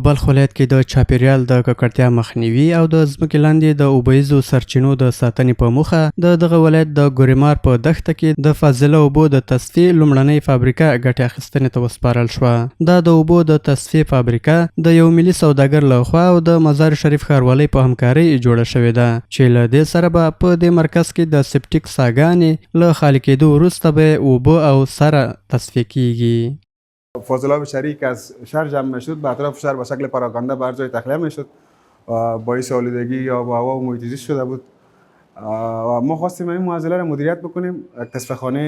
بلخ ولایت کې د چاپیریال د ککړتیا مخنیوي او د ځمکې لاندې د اوبهیزو سرچینو د ساتنې په موخه د دغه ولایت د ګورمار په دښته کې د فاضله اوبو د تصفیې لومړنۍ فابریکه ګټې اخیستنې ته وسپارل شوه. دا د اوبو د تصفیې فابریکه د یو ملي سوداګر لخوا او د مزار شریف ښاروالۍ په همکارۍ جوړه شوې ده چې له دې سره به په دې مرکز کې د سپټیک څاګانې له خالي کېدو وروسته به اوبه او سره تصفیه کیږي. فاضلاب شهری که از شهر جمع میشد به اطراف شهر به شکل پراکنده به هر جای تخلیه میشد و باعث آلودگی یا با هوا و محیط زیست شده بود و ما خواستیم این معضله را مدیریت بکنیم. یک تصفیه خانه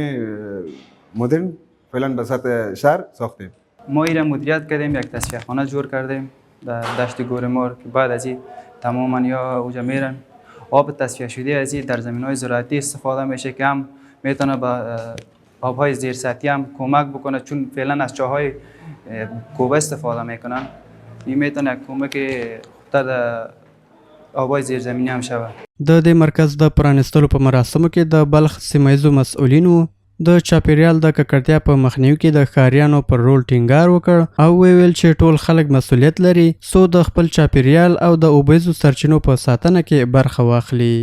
مدرن فعلا به سطح شهر ساختیم. ما این را مدیریت کردیم، یک تصفیه خانه جور کردیم در دشت گورمار که بعد از این تماما یا اوجا میرن آب تصفیه شده از این در زمین‌های زراعتی استفاده میشه که هم میتونه با آبهای زیر سطحی هم کمک بکنه، چون فعلا از چاهای کوبه استفاده میکنن. این میتونه کمک خوبتر در آبهای زیر زمینی هم شود. د دې مرکز د پرانیستلو په مراسمو کې د بلخ سیمه‌ییزو مسؤلینو د چاپیریال د ککړتیا په مخنیوي کې د ښاریانو پر رول ټینګار وکړ او ویل چې ټول خلک مسؤلیت لري څو د خپل چاپیریال او د اوبهیزو سرچینو په ساتنه کې برخه واخلي.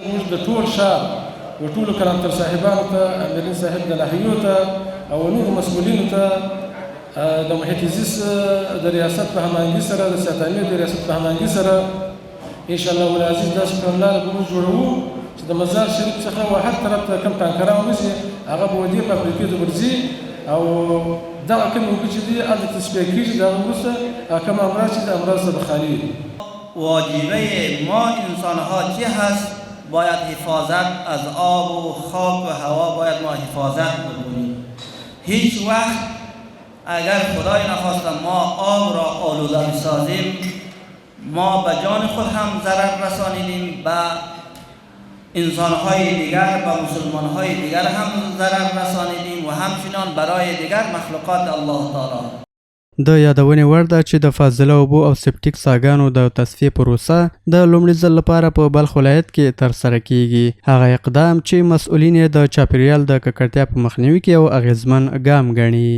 موږ د ټول ښار و ټولو کلانتر صاحبانو ته، امیرین صاحب د ناحیو ته او نورو مسؤلینو ته د محیط زیست د ریاست په هماهنګي سره د ساتنې د ریاست په هماهنګي سره انشاءالله العزیز داسې کړنلاره به موږ جوړوو چې د مزار شریف څخه و هر طرف ته کوم ټانکران وځي هغه به ودې فابریکې ته ورځي او دغه کوم اوبه چې دي هلته تصفیه کېږي. د هغه وروسته کوم امراض چې د امراض څخه به خالي وي. واجبه ما انسانها چی هست؟ باید حفاظت از آب و خاک و هوا باید ما حفاظت بکنیم. هیچ وقت اگر خدای نخواسته ما آب را آلوده بسازیم ما به جان خود هم ضرر رسانیدیم، به انسانهای دیگر و مسلمانهای دیگر هم ضرر رسانیدیم و همچنان برای دیگر مخلوقات الله تعالی. د یادونې وړ ده چې د فاضله اوبو او سپټیک څاګانو د تصفیې پروسه د لومړي ځل لپاره په بلخ ولایت کې ترسره کیږي. هغه اقدام چې مسؤلین یې د چاپیریال د ککړتیا په مخنیوي کې یو اغیزمن ګام ګڼي.